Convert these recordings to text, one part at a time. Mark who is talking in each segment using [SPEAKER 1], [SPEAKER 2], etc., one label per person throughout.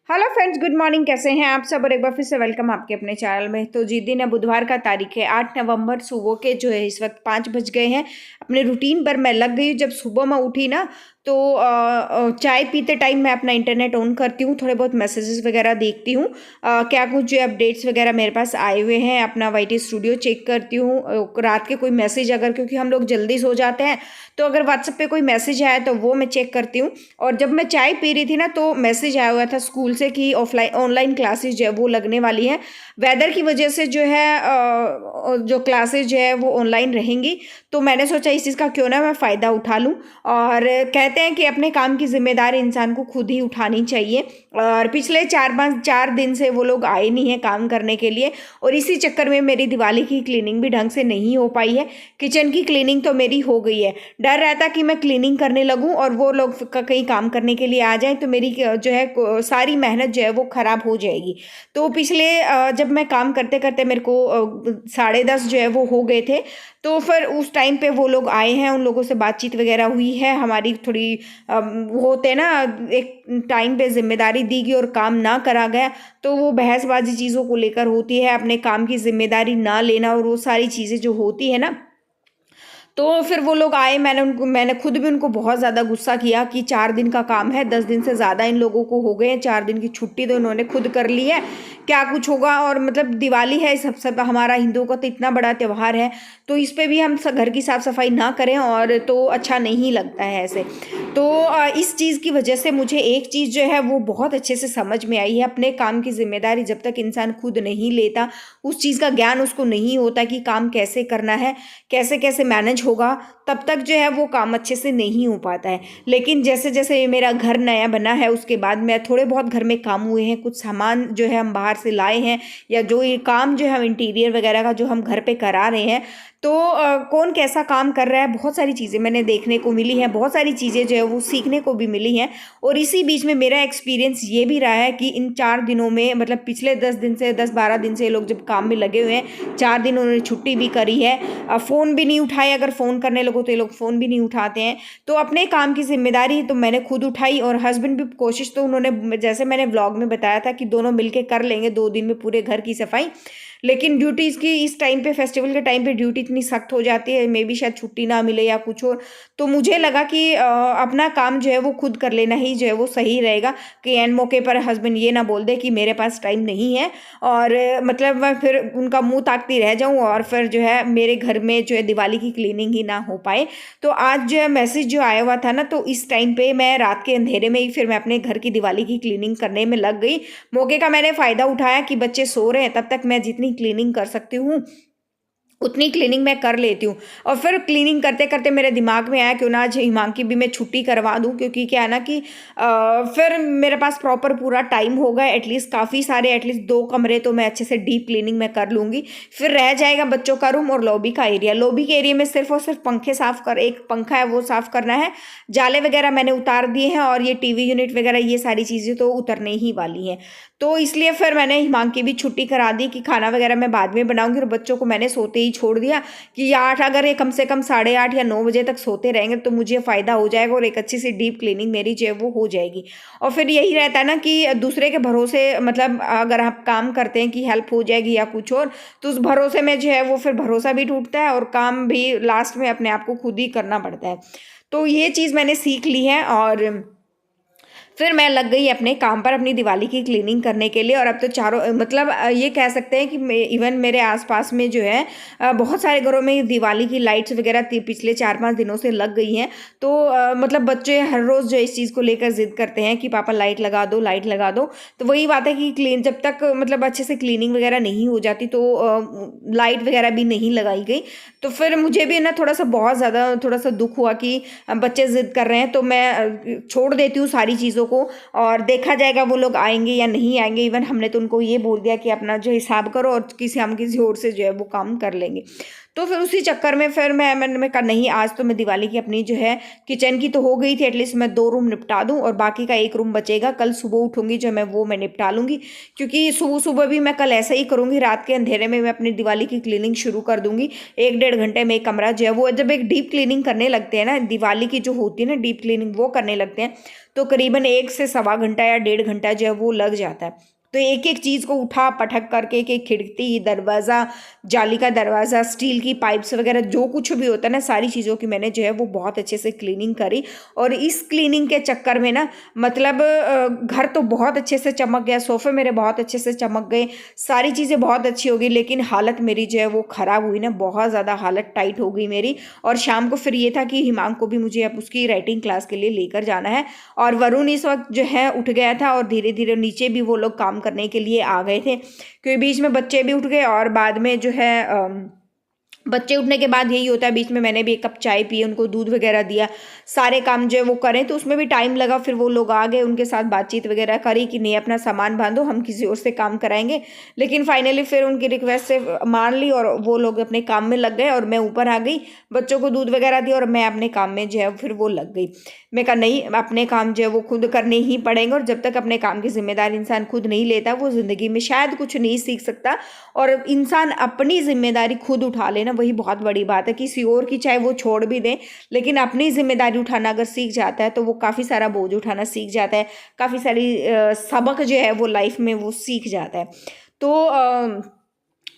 [SPEAKER 1] Hello friends, good morning. कैसे हैं आप सब? और एक बार फिर से वेलकम आपके अपने चैनल में। तो जिस दिन है बुधवार का तारीख है 8 नवंबर, सुबह के जो है इस वक्त 5 बज गए हैं। अपने रूटीन पर मैं लग गई। जब सुबह मैं उठी ना तो चाय पीते टाइम मैं अपना इंटरनेट ऑन करती हूँ, थोड़े बहुत मैसेजेस वगैरह देखती हूँ, क्या कुछ जो अपडेट्स वगैरह मेरे पास आए हुए हैं, अपना वाईटी स्टूडियो चेक करती हूँ। रात के कोई मैसेज अगर, क्योंकि हम लोग जल्दी सो जाते हैं, तो अगर व्हाट्सएप पे कोई मैसेज आया तो वो मैं चेक करती हूँ। और जब मैं चाय पी रही थी ना तो मैसेज आया हुआ था स्कूल से कि ऑफलाइन ऑनलाइन क्लासेज जो है वो लगने वाली हैं। वेदर की वजह से जो है जो क्लासेज जो है वो ऑनलाइन रहेंगी। तो मैंने सोचा इस चीज़ का क्यों ना मैं फ़ायदा उठा लूँ। और कहते हैं कि अपने काम की जिम्मेदारी इंसान को खुद ही उठानी चाहिए। और पिछले 4 दिन से वो लोग आए नहीं हैं काम करने के लिए, और इसी चक्कर में मेरी दिवाली की क्लीनिंग भी ढंग से नहीं हो पाई है। किचन की क्लीनिंग तो मेरी हो गई है। डर रहता कि मैं क्लीनिंग करने लगूं और वो लोग कहीं काम करने के लिए आ जाएं तो मेरी जो है सारी मेहनत जो है वो ख़राब हो जाएगी। तो पिछले जब मैं काम करते करते मेरे को 10:30 जो है वो हो गए थे। तो फिर उस टाइम पे वो लोग आए हैं, उन लोगों से बातचीत वगैरह हुई है हमारी थोड़ी। वो होते हैं ना, एक टाइम पे जिम्मेदारी दी गई और काम ना करा गया तो वो बहसबाजी चीज़ों को लेकर होती है, अपने काम की जिम्मेदारी ना लेना और वो सारी चीज़ें जो होती है ना। तो फिर वो लोग आए, मैंने खुद भी उनको बहुत ज़्यादा गुस्सा किया कि 4 दिन का काम है, 10 दिन से ज़्यादा इन लोगों को हो गए हैं, 4 दिन की छुट्टी तो इन्होंने खुद कर ली है, क्या कुछ होगा। और मतलब दिवाली है, सब हमारा हिंदुओं का तो इतना बड़ा त्यौहार है, तो इस पे भी हम घर की साफ़ सफाई ना करें और तो अच्छा नहीं लगता है ऐसे। तो इस चीज़ की वजह से मुझे एक चीज़ जो है वो बहुत अच्छे से समझ में आई है। अपने काम की जिम्मेदारी जब तक इंसान खुद नहीं लेता, उस चीज़ का ज्ञान उसको नहीं होता कि काम कैसे करना है, कैसे कैसे मैनेज होगा, तब तक जो है वो काम अच्छे से नहीं हो पाता है। लेकिन जैसे जैसे ये मेरा घर नया बना है उसके बाद में थोड़े बहुत घर में काम हुए हैं, कुछ सामान जो है हम बाहर से लाए हैं, या जो ये काम जो है हम इंटीरियर वगैरह का जो हम घर पे करा रहे हैं, तो कौन कैसा काम कर रहा है, बहुत सारी चीज़ें मैंने देखने को मिली हैं, बहुत सारी चीज़ें जो है वो सीखने को भी मिली हैं। और इसी बीच में मेरा एक्सपीरियंस ये भी रहा है कि इन 4 दिनों में, मतलब पिछले 10 12 दिन से ये लोग जब काम में लगे हुए हैं, 4 दिन उन्होंने छुट्टी भी करी है, फ़ोन भी नहीं उठाए। अगर फ़ोन करने लगो तो ये लोग फ़ोन भी नहीं उठाते हैं। तो अपने काम की जिम्मेदारी तो मैंने खुद उठाई, और हस्बैंड भी कोशिश तो उन्होंने, जैसे मैंने व्लॉग में बताया था कि दोनों मिलके कर लेंगे 2 दिन में पूरे घर की सफाई। लेकिन ड्यूटीज़ की इस टाइम पे, फेस्टिवल के टाइम पे ड्यूटी इतनी सख्त हो जाती है, मे बी शायद छुट्टी ना मिले या कुछ और। तो मुझे लगा कि अपना काम जो है वो खुद कर लेना ही जो है वो सही रहेगा, कि एन मौके पर हस्बैंड ये ना बोल दे कि मेरे पास टाइम नहीं है, और मतलब मैं फिर उनका मुंह ताकती रह जाऊं और फिर जो है मेरे घर में जो है दिवाली की क्लीनिंग ही ना हो पाए। तो आज जो है मैसेज जो आया हुआ था ना, तो इस टाइम पे मैं रात के अंधेरे में ही फिर मैं अपने घर की दिवाली की क्लीनिंग करने में लग गई। मौके का मैंने फ़ायदा उठाया कि बच्चे सो रहे हैं, तब तक मैं जितनी क्लीनिंग कर सकती हूँ उतनी क्लीनिंग मैं कर लेती हूँ। और फिर क्लीनिंग करते करते मेरे दिमाग में आया क्यों ना आज हिमांकी भी मैं छुट्टी करवा दूँ, क्योंकि क्या है ना कि फिर मेरे पास प्रॉपर पूरा टाइम होगा, एटलीस्ट काफ़ी सारे, एटलीस्ट 2 कमरे तो मैं अच्छे से डीप क्लीनिंग में कर लूँगी। फिर रह जाएगा बच्चों का रूम और लॉबी का एरिया। लॉबी के एरिया में सिर्फ और सिर्फ पंखे साफ कर, एक पंखा है वो साफ़ करना है, जाले वगैरह मैंने उतार दिए हैं, और ये टीवी यूनिट वगैरह ये सारी चीज़ें तो उतरने ही वाली हैं। तो इसलिए फिर मैंने हिमांकी भी छुट्टी करा दी कि खाना वगैरह मैं बाद में बनाऊंगी, और बच्चों को मैंने सोते ही छोड़ दिया कि 8, अगर ये कम से कम 8:30 या 9 बजे तक सोते रहेंगे तो मुझे फ़ायदा हो जाएगा, और एक अच्छी सी डीप क्लीनिंग मेरी जो है वो हो जाएगी। और फिर यही रहता है ना कि दूसरे के भरोसे, मतलब अगर आप काम करते हैं कि हेल्प हो जाएगी या कुछ और, तो उस भरोसे में जो है वो फिर भरोसा भी टूटता है और काम भी लास्ट में अपने आप को खुद ही करना पड़ता है। तो ये चीज़ मैंने सीख ली है, और फिर मैं लग गई अपने काम पर अपनी दिवाली की क्लीनिंग करने के लिए। और अब तो चारों, मतलब ये कह सकते हैं कि इवन मेरे आसपास में जो है बहुत सारे घरों में दिवाली की लाइट्स वगैरह पिछले 4 5 दिनों से लग गई हैं। तो मतलब बच्चे हर रोज़ जो इस चीज़ को लेकर जिद करते हैं कि पापा लाइट लगा दो, लाइट लगा दो। तो वही बात है कि जब तक मतलब अच्छे से क्लीनिंग वगैरह नहीं हो जाती तो लाइट वगैरह भी नहीं लगाई गई। तो फिर मुझे भी ना थोड़ा सा, बहुत ज़्यादा थोड़ा सा दुख हुआ कि बच्चे जिद कर रहे हैं, तो मैं छोड़ देती हूँ सारी चीज़ों को, और देखा जाएगा वो लोग आएंगे या नहीं आएंगे। इवन हमने तो उनको ये बोल दिया कि अपना जो हिसाब करो और हम किसी और से जो है वो काम कर लेंगे। तो फिर उसी चक्कर में फिर मैंने कहा नहीं, आज तो मैं दिवाली की अपनी जो है किचन की तो हो गई थी, एटलीस्ट मैं 2 रूम निपटा दूँ और बाकी का 1 रूम बचेगा, कल सुबह उठूँगी जो मैं निपटा लूँगी। क्योंकि सुबह-सुबह भी मैं कल ऐसा ही करूँगी, रात के अंधेरे में मैं अपनी दिवाली की क्लीनिंग शुरू कर दूँगी। 1 डेढ़ घंटे में एक कमरा जो है वो जब एक डीप क्लीनिंग करने लगते हैं ना, दिवाली की जो होती है ना डीप क्लीनिंग वो करने लगते हैं, तो करीबन 1 से सवा घंटा या डेढ़ घंटा जो है वो लग जाता है। तो एक-एक चीज़ को उठा पटक करके, एक-एक खिड़की, दरवाज़ा, जाली का दरवाज़ा, स्टील की पाइप्स वगैरह जो कुछ भी होता है ना, सारी चीज़ों की मैंने जो है वो बहुत अच्छे से क्लीनिंग करी। और इस क्लीनिंग के चक्कर में ना मतलब घर तो बहुत अच्छे से चमक गया, सोफ़े मेरे बहुत अच्छे से चमक गए, सारी चीज़ें बहुत अच्छी हो गई, लेकिन हालत मेरी जो है वो ख़राब हुई ना, बहुत ज़्यादा हालत टाइट हो गई मेरी। और शाम को फिर ये था कि हिमांक को भी मुझे अब उसकी राइटिंग क्लास के लिए लेकर जाना है, और वरुण इस वक्त जो है उठ गया था, और धीरे धीरे नीचे भी वो लोग काम करने के लिए आ गए थे, क्योंकि बीच में बच्चे भी उठ गए। और बाद में जो है बच्चे उठने के बाद यही होता है, बीच में मैंने भी 1 कप चाय पी, उनको दूध वगैरह दिया, सारे काम जो है वो करें, तो उसमें भी टाइम लगा। फिर वो लोग आ गए, उनके साथ बातचीत वगैरह करी कि नहीं अपना सामान बांधो, हम किसी और से काम कराएंगे। लेकिन फाइनली फिर उनकी रिक्वेस्ट से मान ली और वो लोग अपने काम में लग गए, और मैं ऊपर आ गई, बच्चों को दूध वगैरह दिया और मैं अपने काम में जो है फिर वो लग गई। मैं कहा नहीं, अपने काम जो है वो खुद करने ही पड़ेंगे, और जब तक अपने काम की जिम्मेदारी इंसान खुद नहीं लेता वो ज़िंदगी में शायद कुछ नहीं सीख सकता। और इंसान अपनी जिम्मेदारी खुद उठा लेना वही बहुत बड़ी बात है। किसी और की चाहे वो छोड़ भी दें, लेकिन अपनी जिम्मेदारी उठाना अगर सीख जाता है तो वो काफ़ी सारा बोझ उठाना सीख जाता है, काफ़ी सारी सबक जो है वो लाइफ में वो सीख जाता है। तो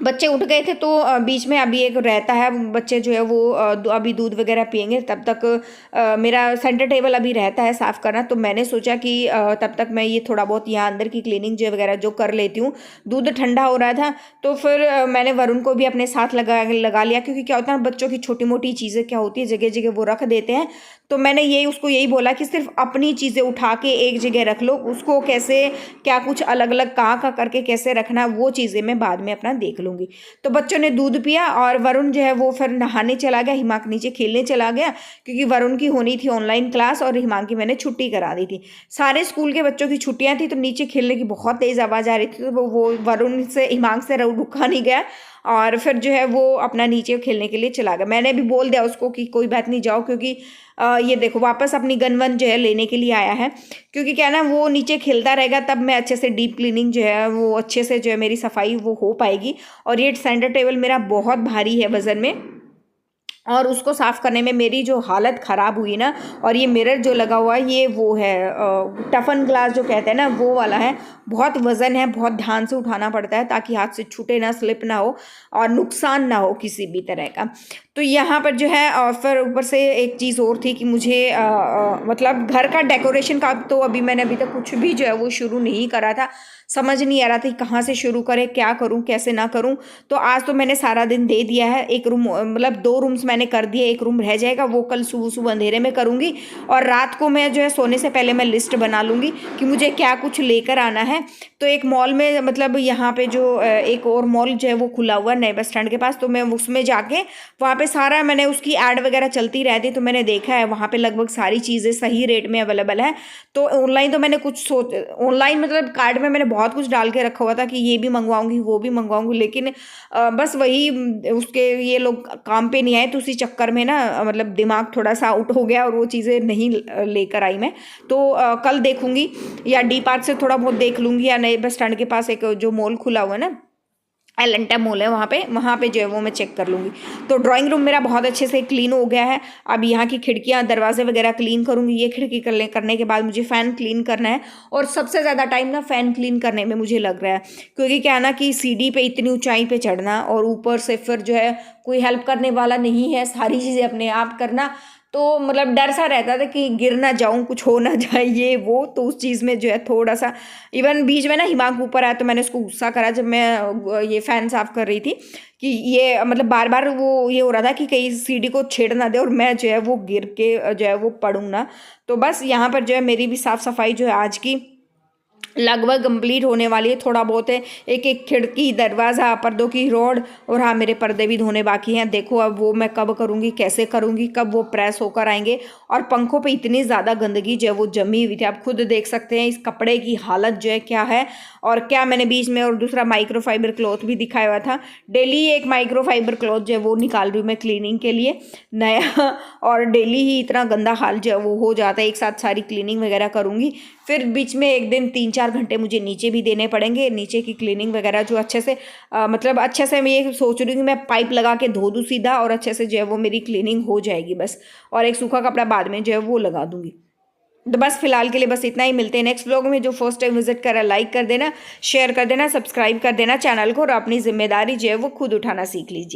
[SPEAKER 1] बच्चे उठ गए थे, तो बीच में अभी एक रहता है, बच्चे जो है वो अभी दूध वगैरह पियेंगे, तब तक मेरा सेंटर टेबल अभी रहता है साफ़ करना। तो मैंने सोचा कि तब तक मैं ये थोड़ा बहुत यहाँ अंदर की क्लीनिंग जो वगैरह जो कर लेती हूँ। दूध ठंडा हो रहा था, तो फिर मैंने वरुण को भी अपने साथ लगा लिया, क्योंकि क्या होता है बच्चों की छोटी मोटी चीज़ें क्या होती है जगह जगह वो रख देते हैं। तो मैंने उसको यही बोला कि सिर्फ अपनी चीज़ें उठा के एक जगह रख लो, उसको कैसे क्या कुछ अलग अलग कहाँ करके कैसे रखना, वो चीज़ें मैं बाद में अपना देख लूँगी। तो बच्चों ने दूध पिया, और वरुण जो है वो फिर नहाने चला गया, हिमांक नीचे खेलने चला गया, क्योंकि वरुण की होनी थी ऑनलाइन क्लास और हिमांक की मैंने छुट्टी करा दी थी। सारे स्कूल के बच्चों की छुट्टियां थी, तो नीचे खेलने की बहुत तेज़ आवाज़ आ रही थी, तो वो वरुण से हिमांक से रुका नहीं गया, और फिर जो है वो अपना नीचे खेलने के लिए चला गया। मैंने भी बोल दिया उसको कि कोई बात नहीं, जाओ, क्योंकि ये देखो वापस अपनी गन वन जो है लेने के लिए आया है। क्योंकि क्या ना, वो नीचे खेलता रहेगा तब मैं अच्छे से डीप क्लीनिंग जो है वो अच्छे से जो है मेरी सफाई वो हो पाएगी। और ये सेंटर टेबल मेरा बहुत भारी है वज़न में, और उसको साफ़ करने में मेरी जो हालत ख़राब हुई ना, और ये मिरर जो लगा हुआ है ये वो है टफन ग्लास जो कहते हैं ना वो वाला है, बहुत वज़न है, बहुत ध्यान से उठाना पड़ता है ताकि हाथ से छूटे ना, स्लिप ना हो और नुकसान ना हो किसी भी तरह का। तो यहाँ पर जो है फिर ऊपर से एक चीज़ और थी कि मुझे मतलब घर का डेकोरेशन का तो मैंने अभी तक कुछ भी जो है वो शुरू नहीं करा था, समझ नहीं आ रहा था कहाँ से शुरू करें, क्या करूँ कैसे ना करूँ। तो आज तो मैंने सारा दिन दे दिया है, एक रूम मतलब 2 रूम्स मैंने कर दिए, 1 रूम रह जाएगा, वो कल सुबह अंधेरे में करूँगी। और रात को मैं जो है सोने से पहले मैं लिस्ट बना लूँगी कि मुझे क्या कुछ लेकर आना है। तो एक मॉल में मतलब यहाँ पे जो एक और मॉल जो है वो खुला हुआ है नए बस स्टैंड के पास, तो मैं उसमें जाके वहाँ पे सारा मैंने उसकी ऐड वगैरह चलती रहती, तो मैंने देखा है वहाँ पे लगभग सारी चीज़ें सही रेट में अवेलेबल है। तो ऑनलाइन तो मैंने कुछ ऑनलाइन मतलब कार्ड में मैंने बहुत कुछ डाल के रखा हुआ था कि ये भी मंगवाऊंगी वो भी मंगवाऊंगी, लेकिन बस वही उसके ये लोग काम पे नहीं आए, तो उसी चक्कर में ना मतलब दिमाग थोड़ा सा आउट हो गया और वो चीज़ें नहीं लेकर आई मैं। तो कल देखूंगी, या डी पार्क से थोड़ा बहुत देख लूँगी, या नए बस स्टैंड के पास एक जो मॉल खुला हुआ है ना, एलेंटा मॉल है, वहाँ पे जो है वो मैं चेक कर लूँगी। तो ड्राइंग रूम मेरा बहुत अच्छे से क्लीन हो गया है। अब यहाँ की खिड़कियाँ दरवाजे वगैरह क्लीन करूँगी। ये खिड़की करने के बाद मुझे फ़ैन क्लीन करना है, और सबसे ज़्यादा टाइम ना फ़ैन क्लीन करने में मुझे लग रहा है, क्योंकि क्या है ना कि सीढ़ी पे इतनी ऊंचाई पे चढ़ना और ऊपर से फिर जो है कोई हेल्प करने वाला नहीं है, सारी चीज़ें अपने आप करना, तो मतलब डर सा रहता था कि गिर ना जाऊं, कुछ हो ना जाए ये वो। तो उस चीज़ में जो है थोड़ा सा, इवन बीच में ना हिमांक ऊपर आया तो मैंने उसको गुस्सा करा जब मैं ये फ़ैन साफ़ कर रही थी, कि ये मतलब बार बार वो ये हो रहा था कि कहीं सीढ़ी को छेड़ ना दे और मैं जो है वो गिर के जो है वो पड़ूँ ना। तो बस यहाँ पर जो है मेरी भी साफ़ सफाई जो है आज की लगभग कंप्लीट होने वाली है। थोड़ा बहुत है, एक एक खिड़की, दरवाज़ा, पर्दों की रोड, और हाँ मेरे पर्दे भी धोने बाकी हैं। देखो अब वो मैं कब करूँगी, कैसे करूँगी, कब वो प्रेस होकर आएंगे। और पंखों पे इतनी ज़्यादा गंदगी जो है वो जमी हुई थी, आप खुद देख सकते हैं इस कपड़े की हालत जो है क्या है। और क्या मैंने बीच में और दूसरा माइक्रोफाइबर क्लॉथ भी दिखाया हुआ था। डेली एक माइक्रोफाइबर क्लॉथ जो है वो निकाल रही हूँ मैं क्लीनिंग के लिए नया। और डेली ही इतना गंदा हाल जो है वो हो जाता है। एक साथ सारी क्लीनिंग वगैरह करूँगी, फिर बीच में एक दिन 3-4 घंटे मुझे नीचे भी देने पड़ेंगे। नीचे की क्लीनिंग वगैरह जो अच्छे से मतलब अच्छे से मैं ये सोच रही हूँ कि मैं पाइप लगा के धो दूँ सीधा, और अच्छे से जो है वो मेरी क्लीनिंग हो जाएगी बस। और एक सूखा कपड़ा बाद में जो है वो लगा दूँगी। तो बस फिलहाल के लिए बस इतना ही। मिलते हैं नेक्स्ट व्लॉग में। जो फर्स्ट टाइम विजिट करा लाइक कर देना, शेयर कर देना, सब्सक्राइब कर देना चैनल को, और अपनी जिम्मेदारी जो है वो खुद उठाना सीख लीजिए।